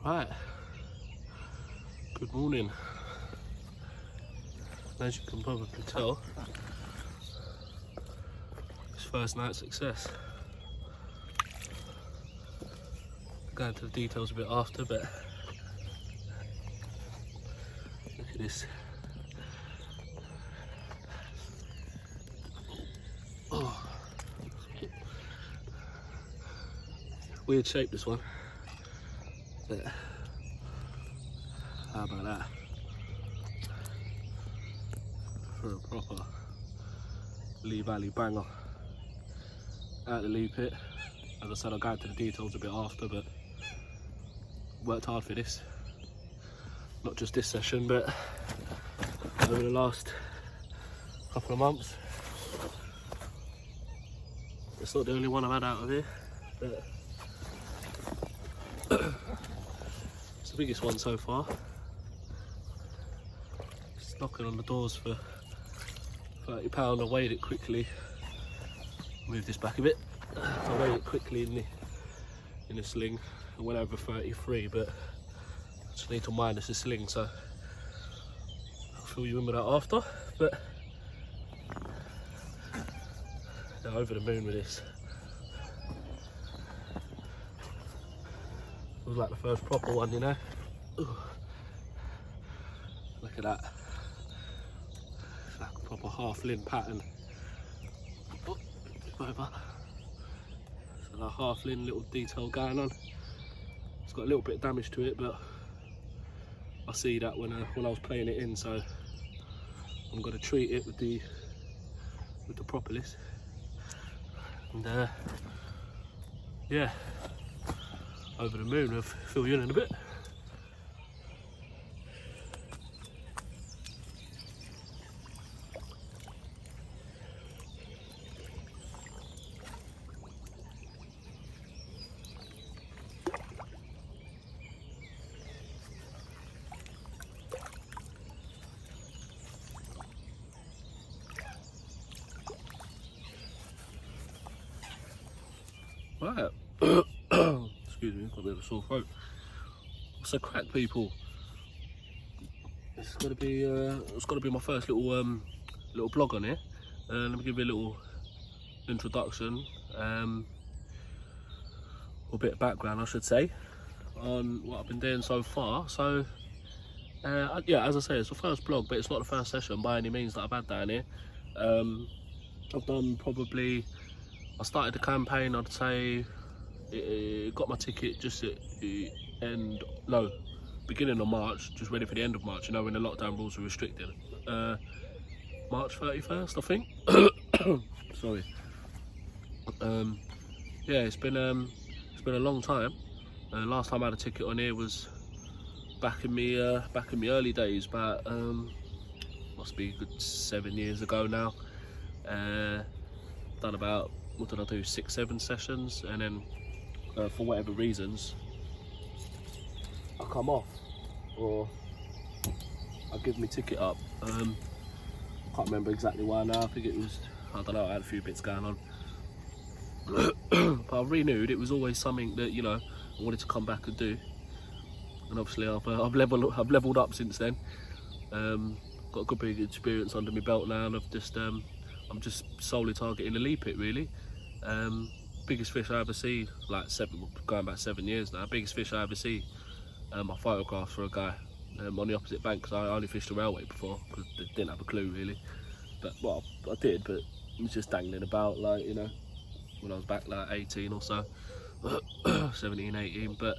Right, good morning. As you can probably tell, it's first night success. Go into the details a bit after, but look at this. Oh. Weird shape, this one. But how about that? For a proper Lea Valley banger. Out the Lea Pit. As I said, I'll go into the details a bit after, but worked hard for this. Not just this session, but over the last couple of months. It's not the only one I've had out of here, but it's the biggest one so far. Just knocking on the doors for £30. I weighed it quickly. Move this back a bit. I weighed it quickly in the sling. I went over 33, but I just need to minus the sling, so I'll fill you in with that after. But yeah, over the moon with this. It was like the first proper one, you know. Ooh. Look at that. It's like a proper half-lin pattern. Oh, over. So that half-lin little detail going on. It's got a little bit of damage to it, but I see that when I was playing it in, so I'm going to treat it with the propolis. And yeah, over the moon. I'll fill you in a bit. Right. Excuse me, got a bit of a sore throat. So crack, people. It's got to be my first little blog on here. Let me give you a little introduction, or a bit of background, I should say, on what I've been doing so far. So yeah, as I say, it's the first blog, but it's not the first session by any means that I've had down here. I've done probably. I started the campaign, I'd say, got my ticket just at the beginning of March, just ready for the end of March, you know, when the lockdown rules were restricted. March 31st, I think. Sorry. Yeah, it's been a long time. Last time I had a ticket on here was back in me early days, about must be a good 7 years ago now. Done about, what did I do, 6-7 sessions, and then for whatever reasons I come off, or I give my ticket up. Can't remember exactly why now. I think it was, I don't know, I had a few bits going on. But I've renewed. It was always something that, you know, I wanted to come back and do, and obviously I've leveled up since then. Got a good bit of experience under my belt now, and I'm just solely targeting the Lea Pit, really. Biggest fish I ever see, like going back 7 years now, biggest fish I ever see, I photographed for a guy on the opposite bank, because I only fished the railway before, because I didn't have a clue really. But, well, I did, but it was just dangling about, like, you know, when I was back like 18 or so, 17, 18, but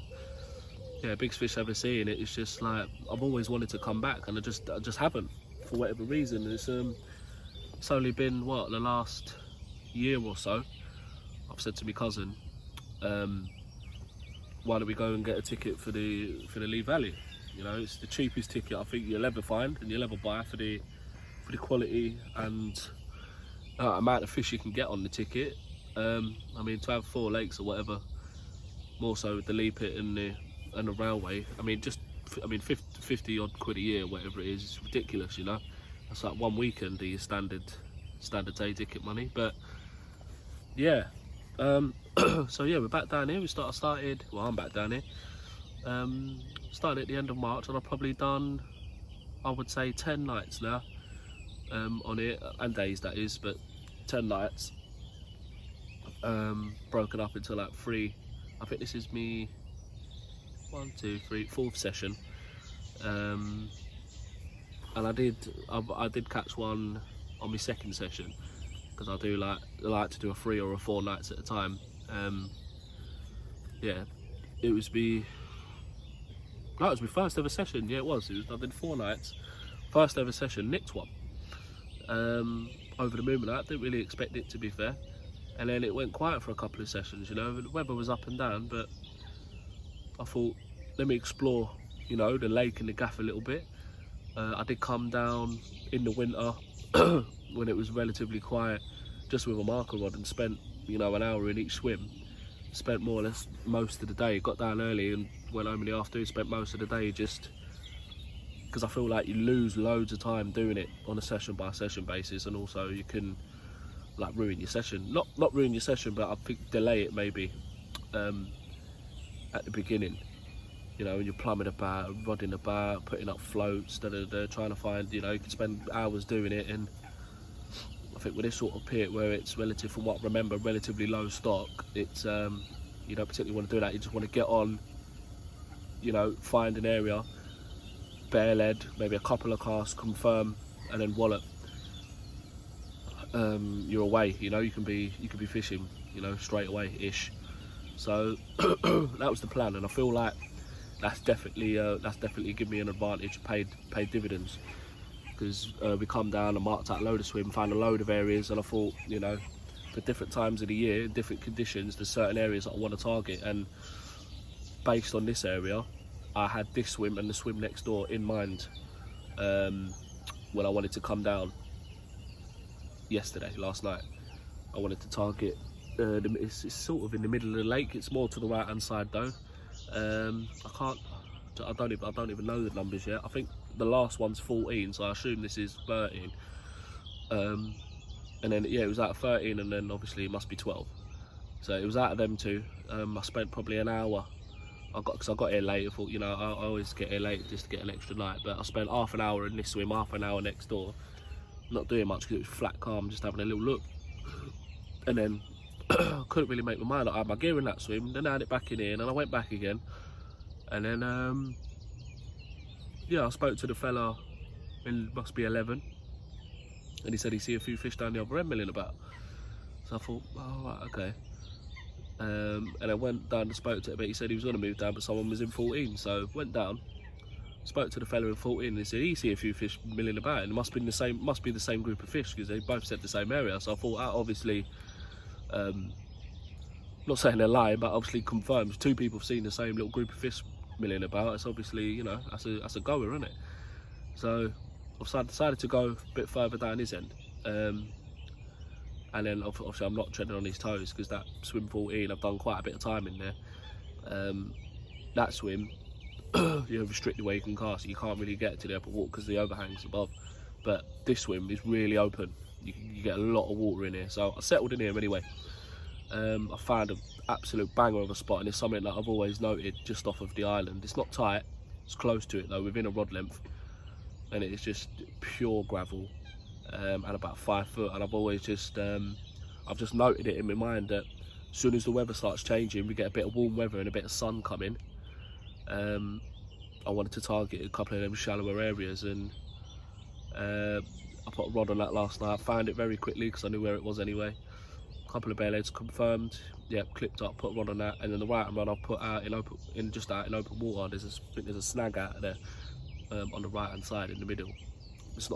yeah, biggest fish I ever seen. It's just like, I've always wanted to come back, and I just haven't, for whatever reason. It's only been, what, the last year or so, I've said to my cousin, why don't we go and get a ticket for the Lea Valley? You know, it's the cheapest ticket I think you'll ever find and you'll ever buy for the quality and amount of fish you can get on the ticket. I mean, to have 4 lakes or whatever, more so with the Lea Pit and the railway. I mean, 50 odd quid a year, whatever it is, it's ridiculous, you know. That's like one weekend of your standard day ticket money. But yeah, so yeah, we're back down here. I'm back down here. Started at the end of March, and I've probably done, I would say, 10 nights now on it, and days that is, but 10 nights, broken up into like 3. I think this is me 1, 2, 3, 4th session, and I did catch one on my 2nd session, because I do like to do a 3 or a 4 nights at a time. Yeah, it was my first ever session. Yeah, I did 4 nights, first ever session, nicked one. Over the moon with that, didn't really expect it, to be fair. And then it went quiet for a couple of sessions, you know. The weather was up and down, but I thought, let me explore, you know, the lake and the gaff a little bit. I did come down in the winter when it was relatively quiet, just with a marker rod, and spent, you know, an hour in each swim. Spent more or less most of the day. Got down early and went home in the afternoon. Spent most of the day just because I feel like you lose loads of time doing it on a session by session basis, and also you can like ruin your session. Not ruin your session, but I think delay it maybe at the beginning. You know, when you're plumbing about, rodding about, putting up floats, trying to find, you know, you can spend hours doing it. And I think with this sort of pit, where it's relative, from what I remember, relatively low stock, it's you don't particularly want to do that. You just want to get on, you know, find an area, bare lead, maybe a couple of casts, confirm, and then wallop. You're away. You know, you can be fishing, you know, straight away ish. So that was the plan, and I feel like that's definitely given me an advantage, paid dividends, because we come down and marked out a load of swim, found a load of areas, and I thought, you know, for different times of the year, different conditions, there's certain areas that I want to target, and based on this area, I had this swim and the swim next door in mind when I wanted to come down last night. I wanted to target, it's sort of in the middle of the lake, it's more to the right hand side though. I don't even know the numbers yet. I think the last one's 14, so I assume this is 13. And then yeah, it was out of 13, and then obviously it must be 12. So it was out of them two. I spent probably an hour. Because I got here late. I thought, you know, I always get here late just to get an extra night. But I spent half an hour in this swim, half an hour next door, not doing much because it was flat calm, just having a little look. And then couldn't really make my mind up. I had my gear in that swim, then I had it back in here, and then I went back again. And then yeah, I spoke to the fella, it must be 11, and he said he see a few fish down the other end milling about. So I thought, oh right, okay. And I went down and spoke to him, but he said he was going to move down, but someone was in 14. So went down, spoke to the fella in 14, and he said he see a few fish milling about, and it must be the same group of fish, because they both said the same area. So I thought that obviously, not saying they're lying, but obviously confirms 2 people have seen the same little group of fish milling about. It's obviously, you know, that's a goer, isn't it? So I've decided to go a bit further down his end, and then obviously I'm not treading on his toes, because that swim 14, I've done quite a bit of time in there. That swim, you're restricted where you can cast, you can't really get to the upper water because the overhang's above. But this swim is really open, you get a lot of water in here. So I settled in here anyway. I found an absolute banger of a spot, and it's something that I've always noted just off of the island. It's not tight, it's close to it though, within a rod length, and it's just pure gravel, and about 5 foot. And I've always just I've just noted it in my mind that as soon as the weather starts changing, we get a bit of warm weather and a bit of sun coming, I wanted to target a couple of them shallower areas, and I put a rod on that last night. I found it very quickly because I knew where it was anyway. A couple of bare legs confirmed, yeah, clipped up, put a rod on that, and then the right hand rod I've put out in open water. I think there's a snag out there on the right hand side in the middle.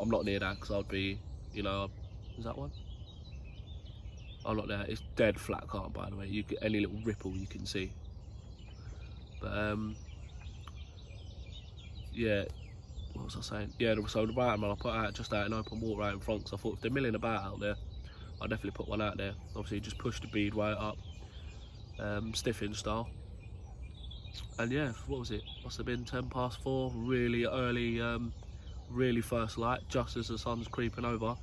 I'm not near that because I'd be, you know, is that one? I'm not there. It's dead flat calm, by the way. You get any little ripple you can see. But yeah, what was I saying? Yeah, so the right hand rod I put out just out in open water right in front, because I thought if they're milling about out there, I'll definitely put one out there. Obviously just push the bead right up, stiffing style. And yeah, what was it? Must have been 4:10, really early, really first light, just as the sun's creeping over.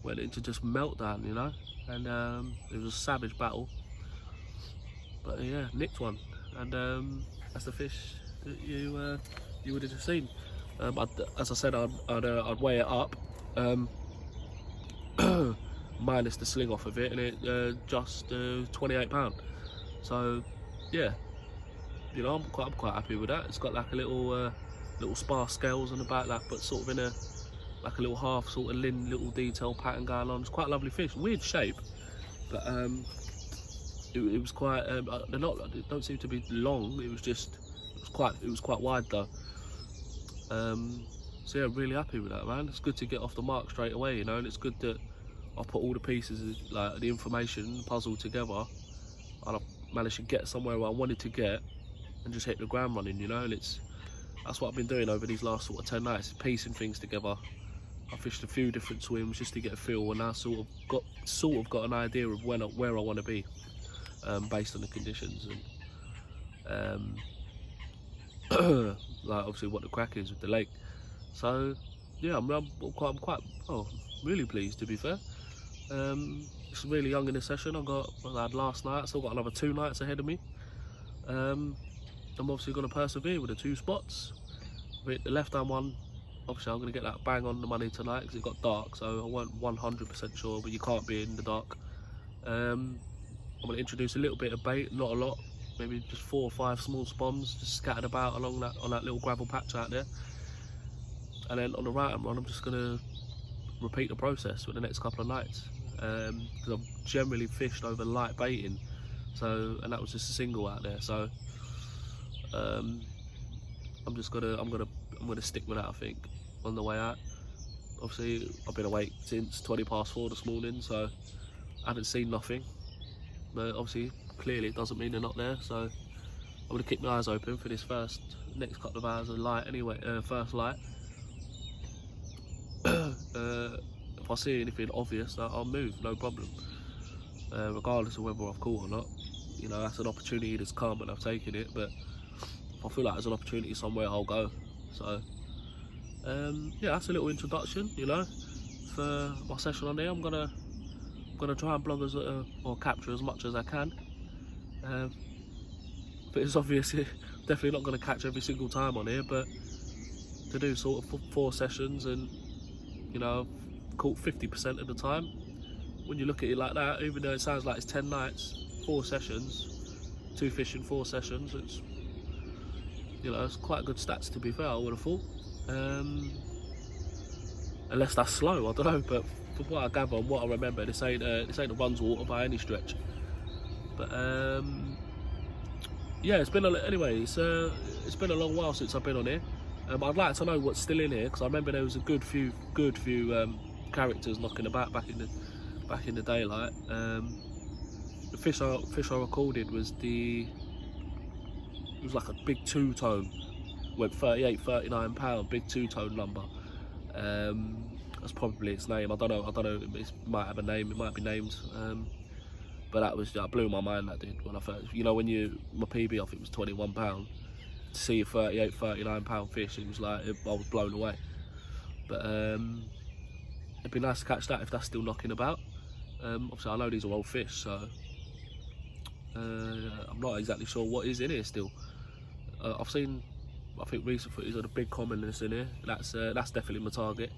Went into just meltdown, you know, and it was a savage battle. But yeah, nicked one, and that's the fish that you would have just seen. As I said, I'd weigh it up, minus the sling off of it, and it just £28. So yeah, you know, I'm quite happy with that. It's got like a little spar scales on the back, that, but sort of in a like a little half sort of little detail pattern going on. It's quite a lovely fish, weird shape, but it was quite. They're not. They don't seem to be long. It was quite wide though. So yeah, really happy with that, man. It's good to get off the mark straight away, you know, and it's good that I put all the pieces, like the information, puzzle together, and I managed to get somewhere where I wanted to get, and just hit the ground running, you know. And that's what I've been doing over these last sort of 10 nights, is piecing things together. I fished a few different swims just to get a feel, and I sort of got an idea of where I want to be, based on the conditions, and like obviously what the crack is with the lake. So yeah, I'm quite really pleased, to be fair. It's really young in the session. I had last night, still got another 2 nights ahead of me. I'm obviously going to persevere with the 2 spots. With the left hand one, obviously I'm going to get that bang on the money tonight because it got dark, so I weren't 100% sure, but you can't be in the dark. I'm going to introduce a little bit of bait, not a lot, maybe just 4 or 5 small spawns just scattered about along on that little gravel patch out there. And then on the right hand run, I'm just going to repeat the process for the next couple of nights, because I've generally fished over light baiting, and that was just a single out there. So I'm gonna stick with that, I think, on the way out. Obviously I've been awake since 4:20 this morning, so I haven't seen nothing, but obviously clearly it doesn't mean they're not there. So I'm gonna keep my eyes open for this next couple of hours of light anyway. First light. If I see anything obvious, I'll move, no problem, regardless of whether I've caught or not. You know, that's an opportunity that's come and I've taken it, but if I feel like there's an opportunity somewhere, I'll go. So yeah, that's a little introduction, you know, for my session on there. I'm gonna try and blog or capture as much as I can, but it's obviously definitely not going to catch every single time on here, but to do sort of 4 sessions and, you know, caught 50% of the time. When you look at it like that, even though it sounds like it's 10 nights, 4 sessions, 2 fish in 4 sessions, it's, you know, it's quite good stats, to be fair, I would have thought. Unless that's slow, I don't know, but from what I gather and what I remember, this ain't a runs water by any stretch. But yeah, it's been a long while since I've been on here. I'd like to know what's still in here, because I remember there was a good few characters knocking about back in the daylight. The fish I recorded was like a big 2-tone, went 38-39 pound, big 2-tone number. That's probably its name. I don't know. It might have a name. It might be named. But that blew my mind. That did, when I first, you know, my PB, I think it was £21. To see a 38-39 pound fish, it was like I was blown away. But it'd be nice to catch that if that's still knocking about. Obviously, I know these are old fish, so I'm not exactly sure what is in here still. I've seen, I think, recent footage of the big commoners in here. That's definitely my target.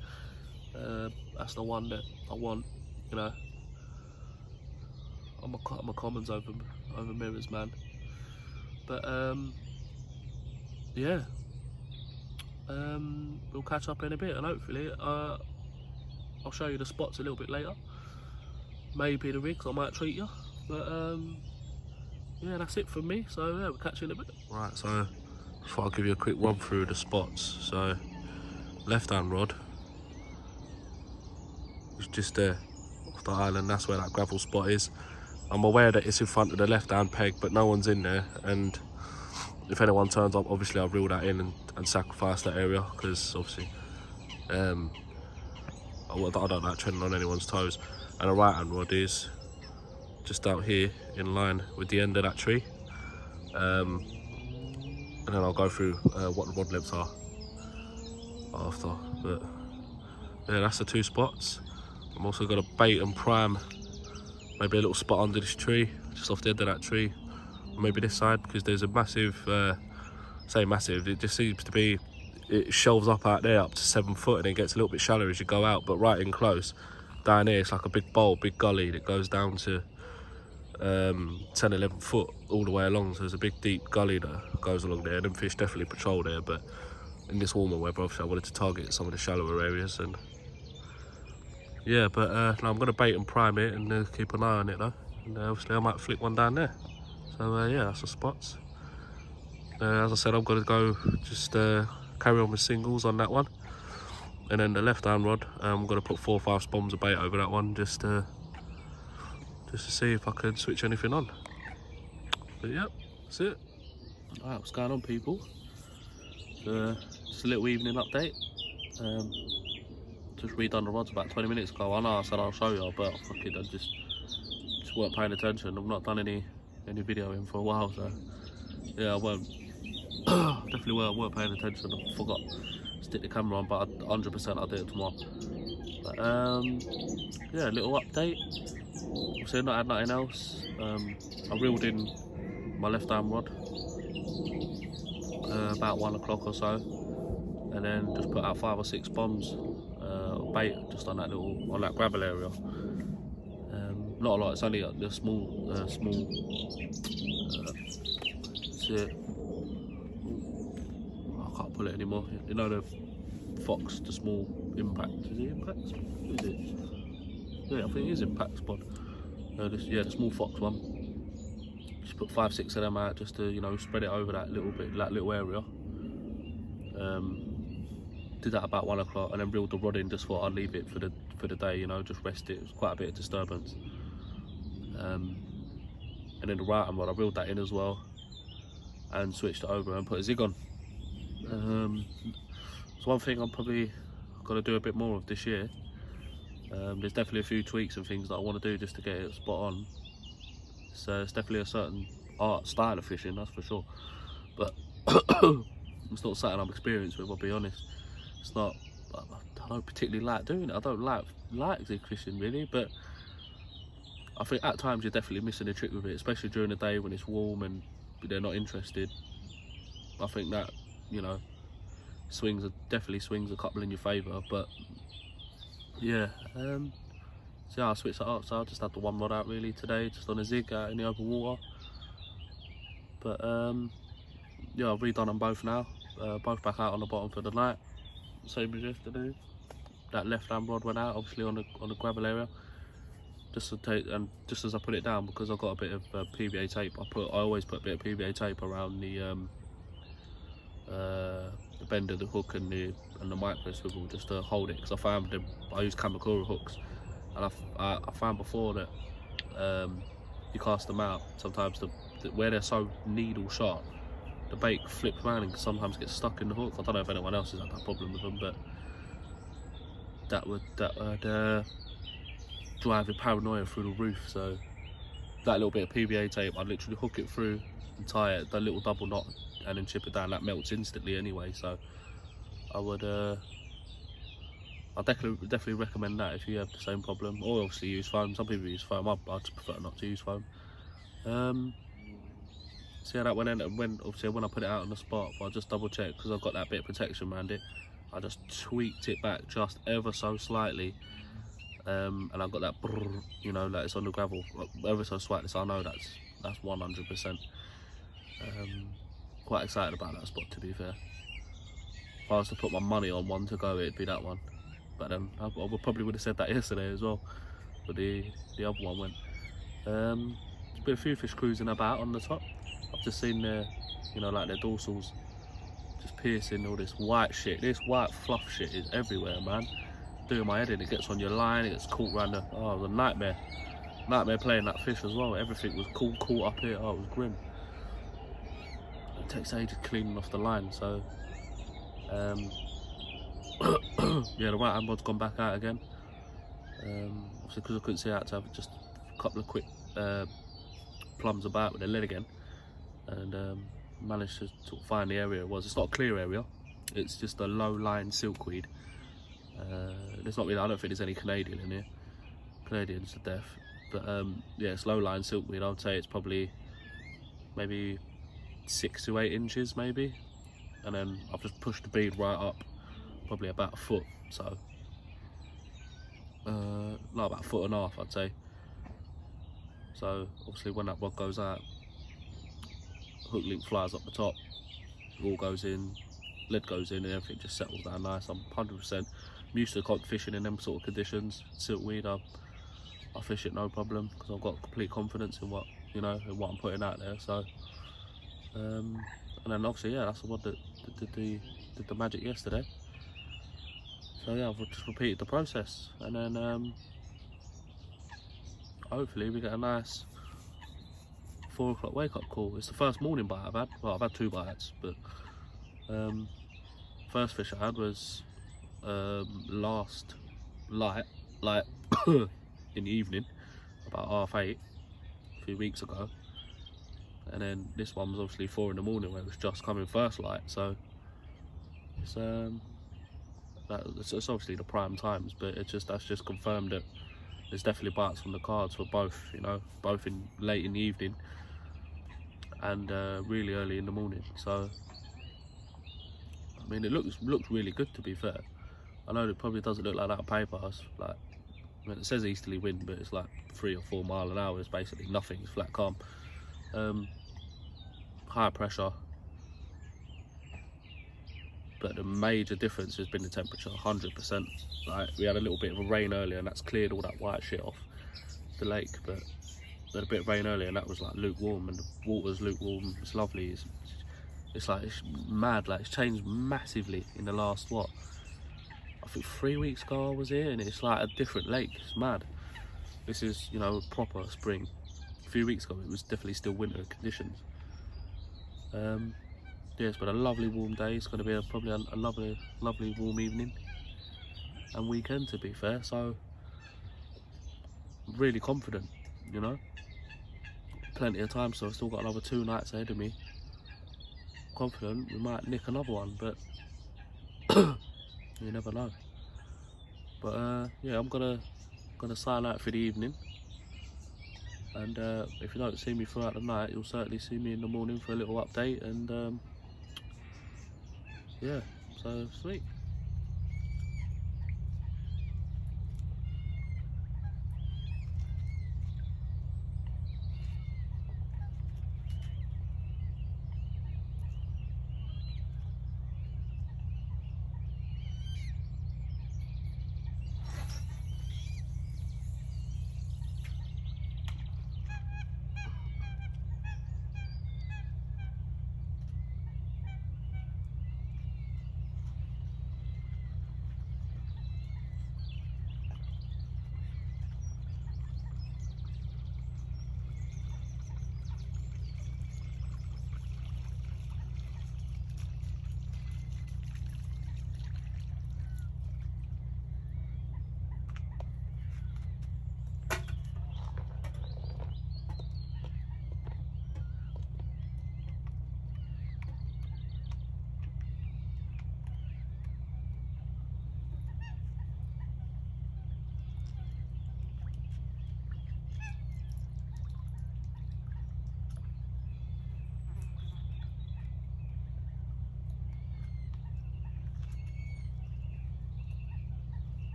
That's the one that I want, you know. I'm a commons over mirrors, man. But yeah, we'll catch up in a bit, and hopefully I'll show you the spots a little bit later. Maybe the rigs, I might treat you. But yeah, that's it from me. So yeah, we'll catch you in a bit. Right, so I thought I'll give you a quick run through the spots. So left hand rod is just there off the island. That's where that gravel spot is. I'm aware that it's in front of the left hand peg, but no one's in there, and if anyone turns up, obviously I'll reel that in and sacrifice that area, because obviously I don't like treading on anyone's toes. And the right hand rod is just out here in line with the end of that tree, and then I'll go through what the rod lengths are after. But yeah, that's the 2 spots. I'm also got a bait and prime, maybe a little spot under this tree, just off the end of that tree, or maybe this side, because there's a massive say massive, it just seems to be, it shelves up out there up to 7 foot and then gets a little bit shallower as you go out, but right in close down here it's like a big bowl, big gully that goes down to 10-11 foot all the way along. So there's a big deep gully that goes along there, and them fish definitely patrol there. But in this warmer weather, obviously I wanted to target some of the shallower areas. And yeah, but no, I'm going to bait and prime it and keep an eye on it though, and obviously I might flick one down there. So yeah, that's the spots. As I said, I'm going to go just carry on with singles on that one, and then the left hand rod, I'm going to put 4 or 5 spombs of bait over that one just to see if I can switch anything on. But yeah, that's it. Alright, what's going on, people? Just a little evening update. Just redone the rods about 20 minutes ago. I know I said I'll show you, but fuck it, I just weren't paying attention. I've not done any videoing for a while, so yeah, I won't. Definitely weren't paying attention. I forgot to stick the camera on, but 100% I'll do it tomorrow. But yeah, a little update. Obviously not had nothing else. I reeled in my left hand rod about 1 o'clock or so, and then just put out 5 or 6 bombs of bait just on that gravel area. Not a lot. It's only the small. I can't pull it anymore. You know the fox, the small impact. Is it impact? Is it? Yeah, I think it is impact spot. Yeah, the small fox one. Just put 5, 6 of them out just to spread it over that little area. Did that about 1 o'clock, and then reeled the rod in. Just thought I'd leave it for the day. Just rest it. It was quite a bit of disturbance. And then the right hand rod, I reeled that in as well, and switched it over and put a zig on. It's one thing I'm probably going to do a bit more of this year. There's definitely a few tweaks and things that I want to do just to get it spot on. So it's definitely a certain style of fishing, that's for sure. But it's not something I'm experienced with, I'll be honest. It's not. I don't particularly like doing it. I don't like zig fishing really, but I think at times you're definitely missing a trick with it, especially during the day when it's warm and they're not interested. I think that definitely swings a couple in your favour. But yeah, so yeah, I switched it up. So I just had the one rod out really today, just on a zig out in the open water. But yeah, I've redone them both now. Both back out on the bottom for the night, same as yesterday. That left hand rod went out, obviously on the gravel area. Just as I put it down, because I've got a bit of PVA tape. I always put a bit of PVA tape around the bend of the hook and the micro swivel just to hold it, because I use Kamakura hooks, and I found before that you cast them out, sometimes where they're so needle sharp, the bait flips around and sometimes gets stuck in the hook. I don't know if anyone else has had that problem with them, but that would drive your paranoia through the roof. So that little bit of PVA tape, I'd literally hook it through and tie it, the little double knot, and then chip it down. That melts instantly anyway. So I would I definitely recommend that if you have the same problem, or obviously use foam. Some people use foam. I just prefer not to use foam. So yeah, that went in, and obviously when I put it out on the spot, I just double checked, because I've got that bit of protection around it. I just tweaked it back just ever so slightly, and I've got that brrr, like it's on the gravel ever so slightly, so I know that's 100%. Quite excited about that spot, to be fair. If I was to put my money on one to go, it'd be that one. But I probably would have said that yesterday as well, but the other one went. There's been a few fish cruising about on the top. I've just seen their, like their dorsals just piercing all this white shit. This white fluff shit is everywhere, man. Doing my head in. It gets on your line, it gets caught around it was a nightmare. Nightmare playing that fish as well. Everything was caught up here. Oh, it was grim. It takes ages cleaning off the line, so yeah, the right hand rod's gone back out again. Obviously because I couldn't see out to have just a couple of quick plums about with the lead again, and managed to sort of find the area it was. It's not a clear area, it's just a low lying silkweed. There's not really, I don't think there's any Canadian in here. Canadian's to death, but yeah, it's low lying silkweed. I would say it's probably maybe 6 to 8 inches maybe, and then I've just pushed the bead right up, probably about a foot, so no, about a foot and a half I'd say. So obviously when that rod goes out, hook link flies up the top, all goes in, lead goes in, and everything just settles down nice. I'm 100%. I'm used to fishing in them sort of conditions. Siltweed, I fish it no problem because I've got complete confidence in what, you know, in what I'm putting out there. So and then obviously, yeah, that's the one that did the magic yesterday. So yeah, I've just repeated the process, and then hopefully we get a nice 4 o'clock wake up call. It's the first morning bite I've had. Well, I've had 2 bites, but first fish I had was last light in the evening, about 8:30, a few weeks ago. And then this one was obviously 4 in the morning, where it was just coming first light. So it's it's obviously the prime times, but that's just confirmed that there's definitely bites on the cards for both, you know, both in late in the evening and really early in the morning. So I mean, it looks really good, to be fair. I know it probably doesn't look like that on paper. It's like, I mean, it says easterly wind, but it's like 3 or 4 miles an hour. It's basically nothing. It's flat calm. High pressure, but the major difference has been the temperature. 100%. Like, we had a little bit of a rain earlier, and that's cleared all that white shit off the lake. But we had a bit of rain earlier, and that was like lukewarm, and the water's lukewarm. It's lovely. It's like, it's mad. Like, it's changed massively in the last, what, I think 3 weeks ago I was here, and it's like a different lake. It's mad. This is, you know, proper spring. A few weeks ago it was definitely still winter conditions. Yeah, it's been a lovely warm day. It's going to be probably a lovely warm evening and weekend, to be fair. So I'm really confident, you know. Plenty of time, so I've still got another 2 nights ahead of me. Confident we might nick another one, but you never know. But yeah, I'm gonna sign out for the evening, and if you don't see me throughout the night, you'll certainly see me in the morning for a little update. And yeah, so sweet.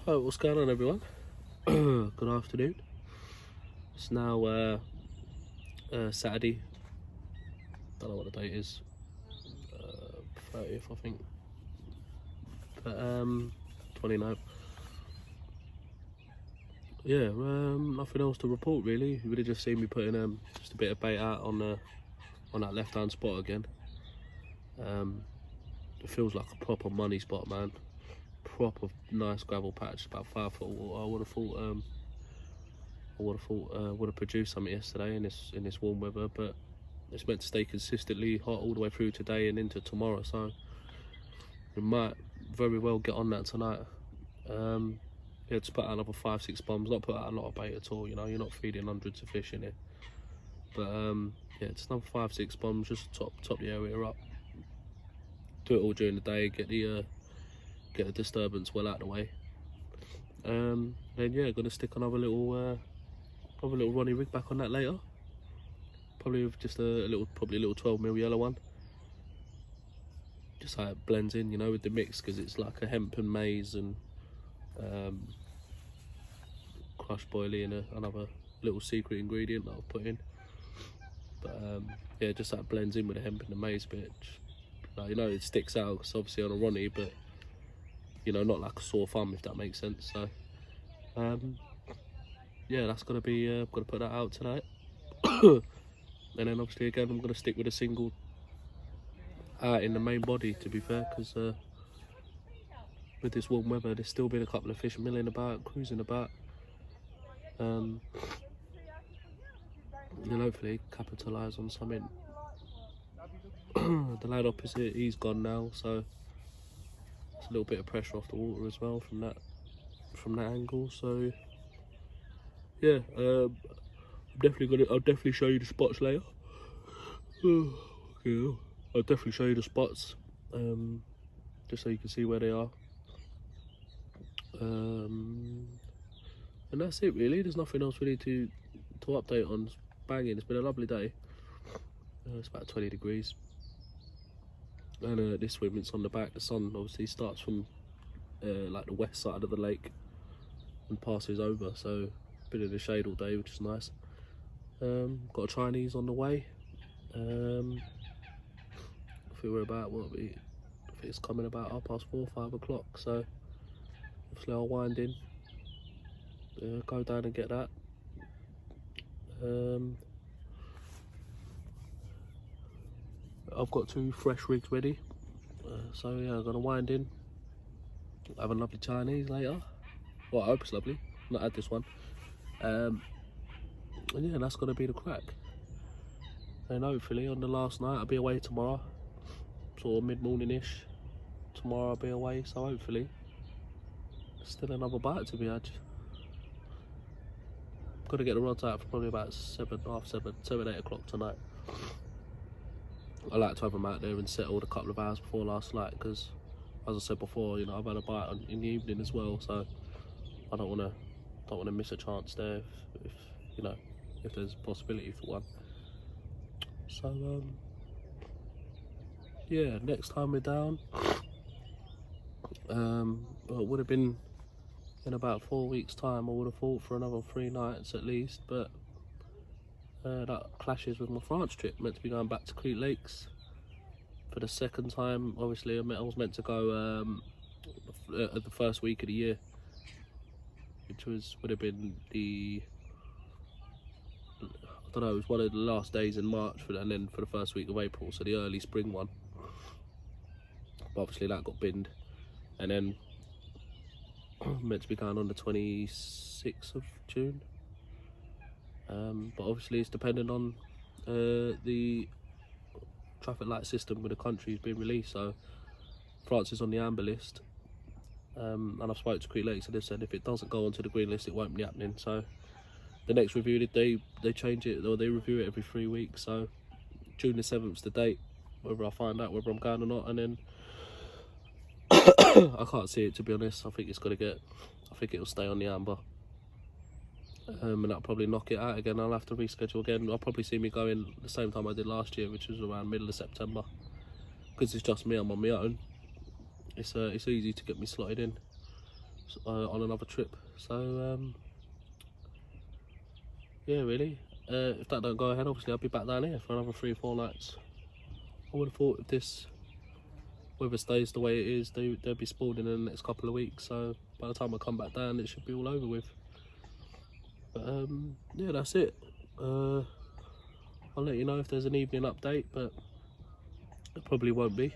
Oh, what's going on, everyone? Good afternoon. It's now Saturday. Don't know what the date is. 30th, I think. But 29th. Yeah, nothing else to report really. You would have just seen me putting just a bit of bait out on that left-hand spot again. It feels like a proper money spot, man. Proper nice gravel patch, about 5 foot water. I would have thought would have produced something yesterday in this warm weather, but it's meant to stay consistently hot all the way through today and into tomorrow, so we might very well get on that tonight. Yeah, just put out another 5-6 bombs, not put out a lot of bait at all, you know, you're not feeding hundreds of fish in here. But yeah, just another 5-6 bombs, just top the area up. Do it all during the day, get the disturbance well out of the way. Then yeah, gonna stick another little Ronnie rig back on that later. Probably with just a little 12mm yellow one. Just how it blends in, you know, with the mix, because it's like a hemp and maize and crushed boilie and another little secret ingredient that I'll put in. But yeah, just that blends in with the hemp and the maize bit. Like, you know, it sticks out. It's obviously on a Ronnie, but you know, not like a sore thumb, if that makes sense. So yeah, that's gonna be gonna put that out tonight. And then obviously again, I'm gonna stick with a single out in the main body, to be fair, because with this warm weather, there's still been a couple of fish milling about, cruising about. And hopefully capitalise on something. The lad opposite, he's gone now, so it's a little bit of pressure off the water as well from that angle. So yeah, I'll definitely show you the spots later. Yeah, I'll definitely show you the spots, just so you can see where they are. And that's it really. There's nothing else really to update on. It's banging. It's been a lovely day. It's about 20 degrees. And this swim, it's on the back. The sun obviously starts from like the west side of the lake and passes over, so a bit of the shade all day, which is nice. Got a Chinese on the way. I think we're about I think it's coming about 4:30, 5 o'clock. So obviously I'll wind in, go down and get that. I've got 2 fresh rigs ready, so yeah, I'm gonna wind in, have a lovely Chinese later. Well, I hope it's lovely. Not had this one. And yeah, that's gonna be the crack. And hopefully on the last night, I'll be away tomorrow, sort of mid-morning-ish. Tomorrow I'll be away, so hopefully still another bite to be had. Got to get the rods out for probably about 7, 8 o'clock tonight. I like to have them out there and settled a couple of hours before last night, because as I said before, you know, I've had a bite in the evening as well, so I don't want to miss a chance there if you know, if there's a possibility for one. So yeah, next time we're down, well, it would have been in about 4 weeks' time. I would have thought, for another 3 nights at least, but that clashes with my France trip. Meant to be going back to Crete Lakes for the second time. Obviously, I was meant to go at the first week of the year, which would have been I don't know, it was one of the last days in March, and then for the first week of April, so the early spring one. But obviously that got binned, and then meant to be going on the 26th of June. But obviously it's dependent on the traffic light system with the countries being released. So France is on the amber list, and I've spoken to Crete Lakes and they've said if it doesn't go onto the green list, it won't be happening. So the next review, they change it, or they review it every 3 weeks. So June the 7th is the date, whether I find out whether I'm going or not, and then I can't see it, to be honest. I think it'll stay on the amber. And that'll probably knock it out again. I'll have to reschedule again. I'll probably see me going the same time I did last year, which was around middle of September. Because it's just me, I'm on my own. It's easy to get me slotted in. on another trip. So yeah, really, if that don't go ahead, obviously I'll be back down here for another 3 or 4 nights. I would have thought if this weather stays the way it is, they'll be spawning in the next couple of weeks, so by the time I come back down it should be all over with. But yeah, that's it. I'll let you know if there's an evening update, but it probably won't be.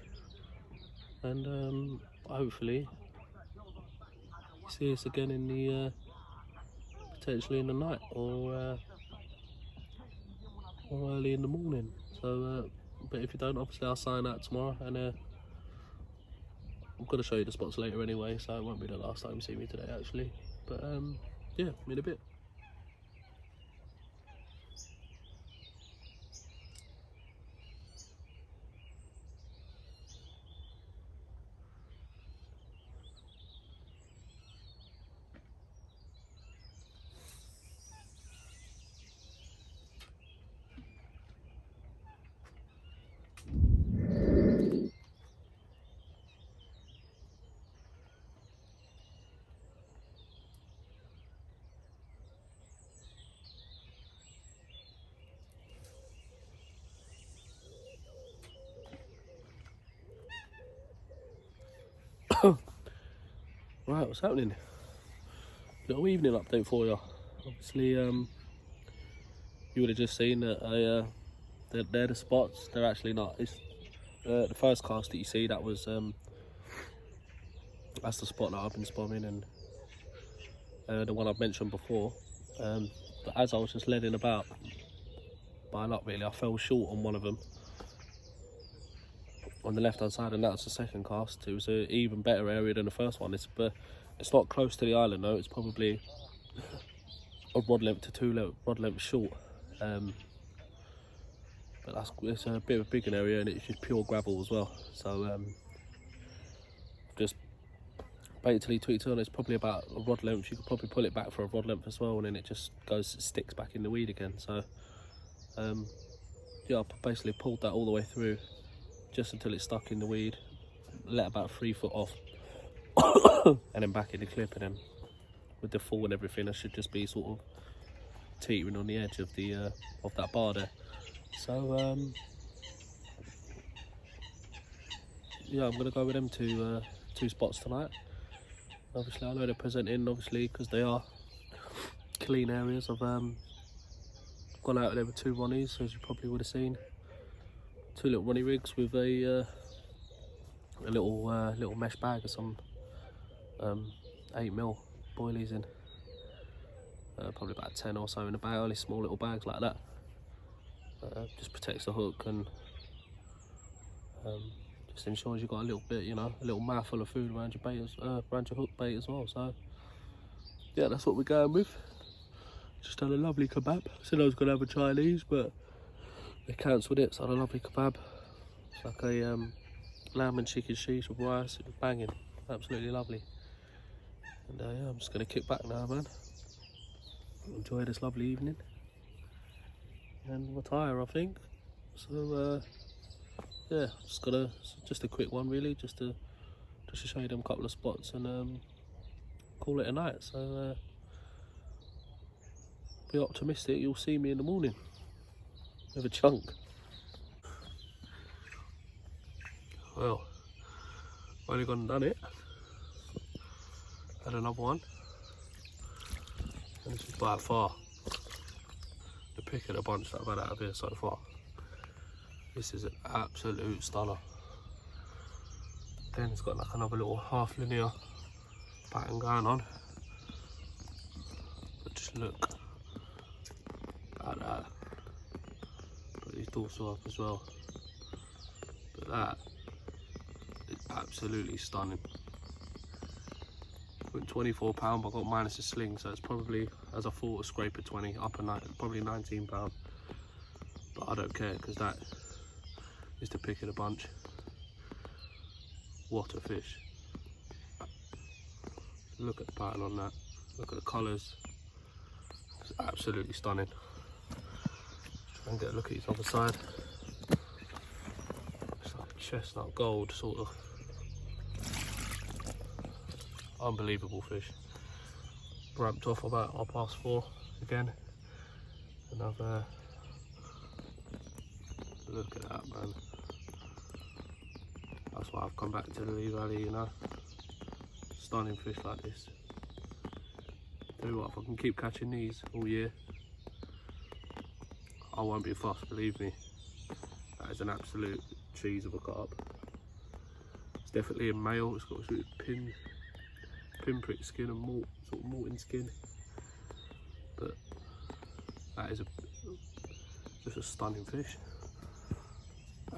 And hopefully see us again in the potentially in the night or early in the morning. So but if you don't, obviously I'll sign out tomorrow, and I'm going to show you the spots later anyway, so it won't be the last time you see me today actually. But yeah, in a bit. Right, what's happening? Little evening update for you. Obviously, you would have just seen that they're the spots. They're actually not. It's the first cast that you see. That was that's the spot that I've been spamming, and the one I've mentioned before. But as I was just leading about, by luck really, I fell short on one of them on the left hand side, and that was the second cast. It was an even better area than the first one. It's not close to the island though. It's probably a rod length to 2 rod lengths short. But it's a bit of a bigger area, and it's just pure gravel as well. So just bait till he tweets on. It's probably about a rod length. You could probably pull it back for a rod length as well, and then it just sticks back in the weed again. So yeah, I basically pulled that all the way through, just until it's stuck in the weed, let about 3 foot off, and then back in the clip, and then with the fall and everything, I should just be sort of teetering on the edge of the of that bar there. So yeah, I'm gonna go with them two spots tonight. Obviously, I know they're presenting, obviously, because they are clean areas. I've gone out there with 2 Ronnies, as you probably would have seen. 2 little Ronnie rigs with a little mesh bag of some 8mm boilies in. Probably about 10 or so in a bag, only small little bags like that. Just protects the hook, and just ensures you've got a little bit, you know, a little mouthful of food around your bait, around your hook bait as well. So yeah, that's what we're going with. Just had a lovely kebab. Said I was gonna have a Chinese, but they cancelled it. So I had a lovely kebab. It's like a lamb and chicken sheesh with rice. It was banging, absolutely lovely. And yeah, I'm just gonna kick back now, man. Enjoy this lovely evening and retire, I think. So yeah, just a quick one really, just to show you them couple of spots, and call it a night. So be optimistic, you'll see me in the morning with a chunk. Well, only gone and done it. Had another one, and this is by far the pick of the bunch that I've had out of here so far. This is an absolute stunner. Then it's got like another little half linear pattern going on. But just look at that. Put these dorsal up as well. But that is absolutely stunning. Went £24, but I got minus a sling, so it's probably, as I thought, a scraper 20, up a night, probably £19. But I don't care, because that is the pick of the bunch. What a fish. Look at the pattern on that. Look at the colours. It's absolutely stunning. Try and get a look at his other side. It's like chestnut gold, sort of. unbelievable fish. Ramped off about 4:30 again. Another, look at that, man. That's why I've come back to the Lea Valley, you know. Stunning fish like this. Tell you what, if I can keep catching these all year, I won't be fussed, believe me. That is an absolute cheese of a carp. It's definitely a male. It's got a sort of pinprick skin and sort of molten skin. But that is just a stunning fish.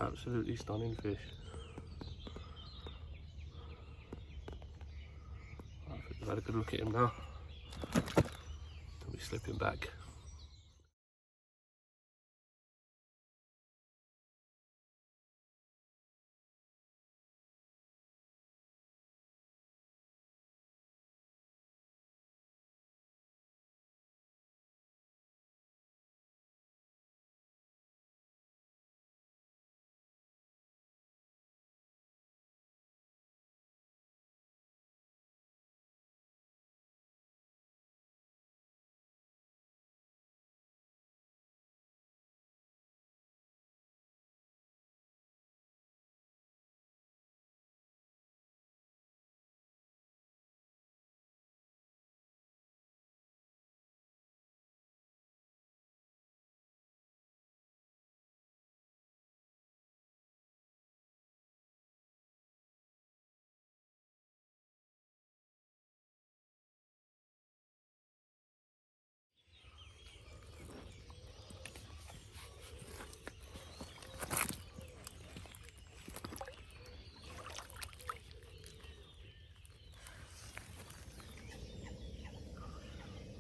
Absolutely stunning fish. I think we've had a good look at him now. I'll be slipping back.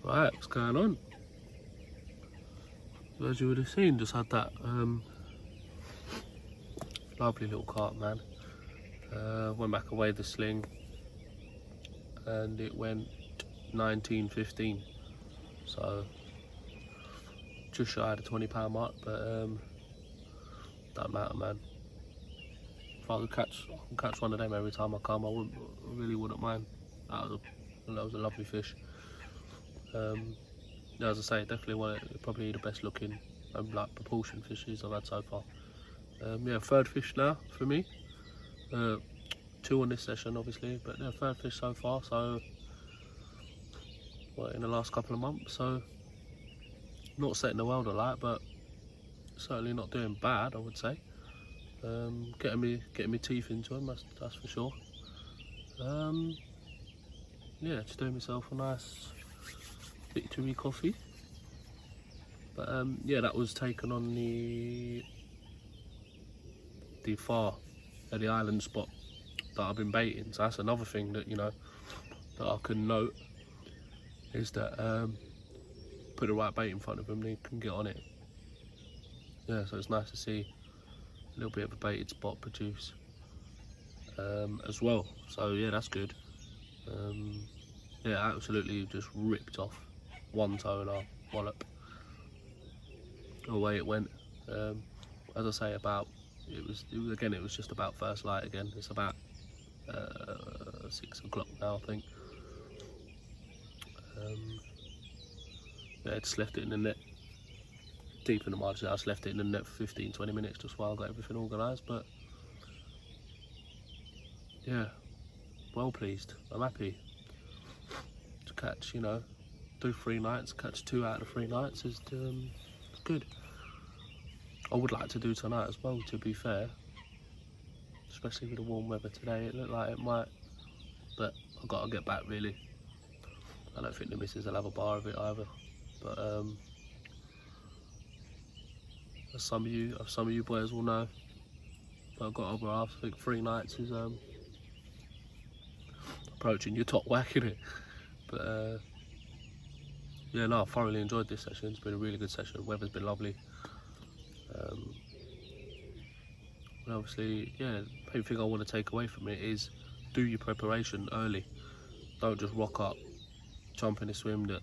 Right, what's going on? As you would have seen, just had that lovely little carp, man. Went back away the sling and it went 19.15, so just shy of the £20 mark, but don't matter, man. If I could catch one of them every time I come, I really wouldn't mind. That was a lovely fish. As I say, definitely probably the best looking like proportion fishes I've had so far. Yeah, third fish now for me. 2 on this session obviously, but yeah, third fish so far. So in the last couple of months. So not setting the world alight, but certainly not doing bad, I would say. Getting me teeth into them, that's for sure. Yeah, just doing myself a nice victory coffee. But yeah, that was taken on the island spot that I've been baiting. So that's another thing that, you know, that I can note, is that put the right bait in front of them, they can get on it. Yeah, so it's nice to see a little bit of a baited spot produce as well. So yeah, that's good. Yeah, absolutely just ripped off one toe and a wallop. Away it went. As I say, it was just about first light again. It's about 6 o'clock now, I think. Yeah, I just left it in the net, deep in the margin. I just left it in the net for 15-20 minutes just while I got everything organised. But yeah, well pleased. I'm happy to catch, you know, do 3 nights, catch 2 out of 3 nights is good. I would like to do tonight as well, to be fair, especially with the warm weather today. It looked like it might, but I've got to get back really. I don't think the missus will have a bar of it either. But as some of you boys will know, I've got over half. I think 3 nights is approaching your top whack, innit? But yeah, no, I thoroughly enjoyed this session. It's been a really good session. Weather's been lovely. And obviously, yeah, the main thing I want to take away from it is do your preparation early. Don't just rock up, jump in a swim that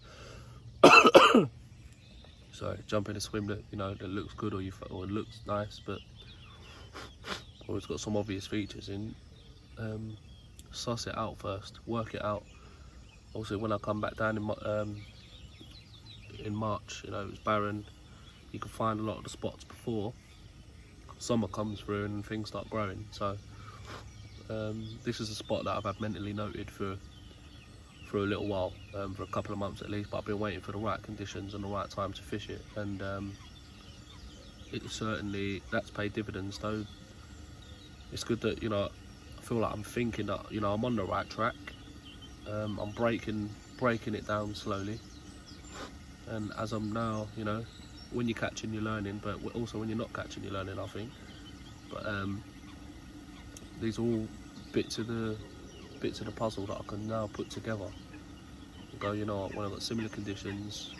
jump in a swim that, you know, that looks good or it looks nice, but or it's got some obvious features in. suss it out first, work it out. Also, when I come back down in March, you know, it was barren. You can find a lot of the spots before summer comes through and things start growing. So this is a spot that I've had mentally noted for a little while, for a couple of months at least, but I've been waiting for the right conditions and the right time to fish it, and that's paid dividends. Though it's good that, you know, I feel like I'm thinking that, you know, I'm on the right track. I'm breaking it down slowly, and as I'm now, you know, when you're catching you're learning, but also when you're not catching you're learning, I think. But these are all bits of the puzzle that I can now put together and go, you know what, when I've got similar conditions,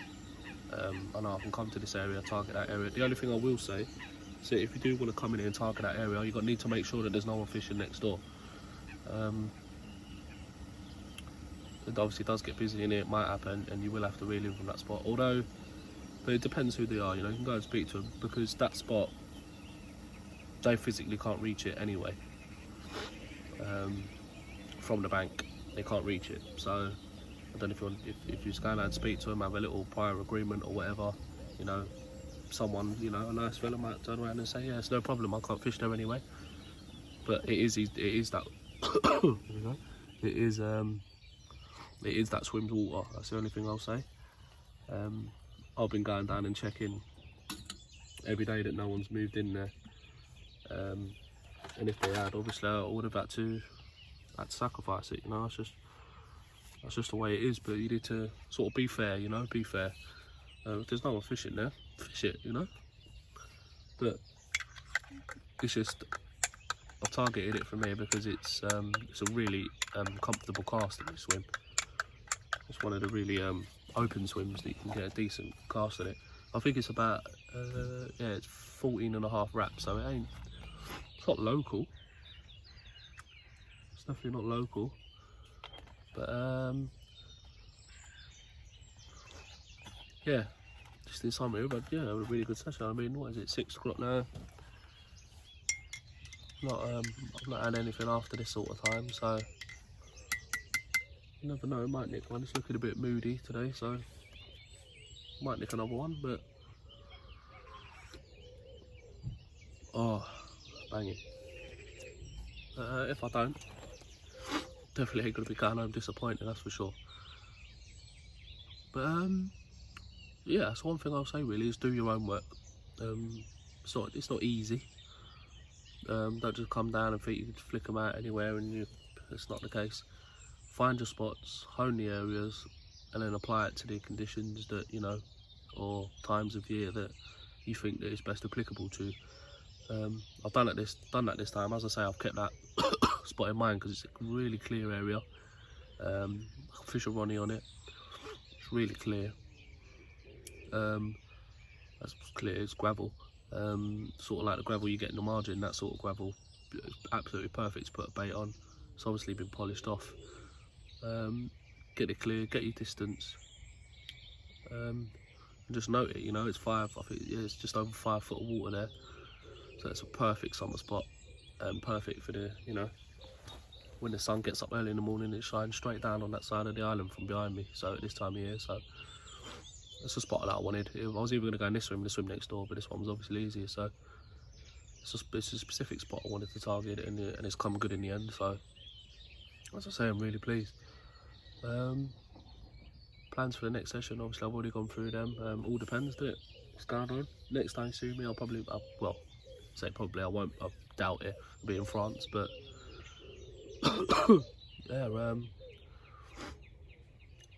I know I can come to this area, target that area. The only thing I will say, so if you do want to come in here and target that area, you need to make sure that there's no one fishing next door. It obviously does get busy in here, it might happen, and you will have to reel in from that spot. But it depends who they are, you know, you can go and speak to them, because that spot, they physically can't reach it anyway. From the bank, they can't reach it. So I don't know if you just go and speak to them, have a little prior agreement or whatever, you know, someone, you know, a nice fella might turn around and say, yeah, it's no problem, I can't fish there anyway. But it is that you know, it is that swim's water. That's the only thing I'll say. I've been going down and checking every day that no one's moved in there, and if they had, obviously I would have had to sacrifice it, you know. That's just the way it is. But you need to sort of be fair, you know, be fair. If there's no one fishing there, fish it, you know. But it's just, I've targeted it for me because it's a really comfortable cast in this swim. It's one of the really open swims that you can get a decent cast at it. I think it's about yeah, it's 14.5 wraps, so it's not local. It's definitely not local. But yeah, just in summer, but yeah, it was a really good session. I mean, what is it, 6 o'clock now? I've not had anything after this sort of time, so you never know, I might nick one. It's looking a bit moody today, so might nick another one. But oh, banging. If I don't, definitely ain't gonna be going home disappointed, that's for sure. But yeah, that's one thing I'll say really, is do your own work. It's not easy. Don't just come down and think you can flick them out anywhere, and it's not the case. Find your spots, hone the areas, and then apply it to the conditions that, you know, or times of year that you think that it's best applicable to. I've done that this time. As I say, I've kept that spot in mind because it's a really clear area. Fish a Ronnie on it. It's really clear. That's clear. It's gravel. Sort of like the gravel you get in the margin. That sort of gravel, absolutely perfect to put a bait on. It's obviously been polished off. Get it clear. Get your distance. And just note it. You know, it's I think it's just over 5 foot of water there. So it's a perfect summer spot, and perfect for the, you know, when the sun gets up early in the morning, it shines straight down on that side of the island from behind me. So at this time of year, so it's a spot that I wanted. I was either going to go in this swim, the swim next door, but this one was obviously easier. So it's a specific spot I wanted to target, and it's come good in the end. So as I say, I'm really pleased. Plans for the next session, obviously I've already gone through them. All depends, doesn't it? What's going on? Next time you see me, I doubt it, I'll be in France, but yeah,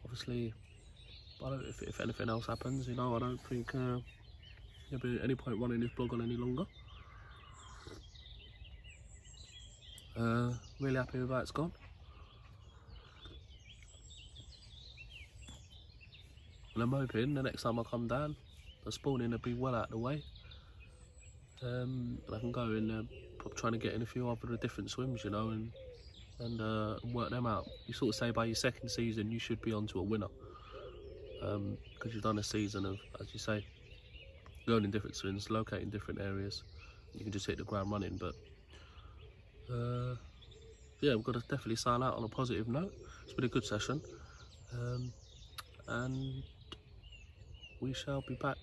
obviously, if anything else happens, you know, I don't think there'll be any point running this blog on any longer. Really happy with how it's gone. And I'm hoping the next time I come down, the spawning will be well out of the way. And I can go in trying to get in a few other different swims, you know, and work them out. You sort of say by your second season you should be onto a winner, because you've done a season of, as you say, going in different swims, locating different areas. You can just hit the ground running. But yeah, we've got to definitely sign out on a positive note. It's been a good session, and we shall be back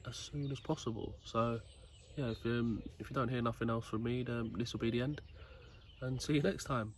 as soon as possible. So yeah, if you don't hear nothing else from me, then this will be the end, and see you next time.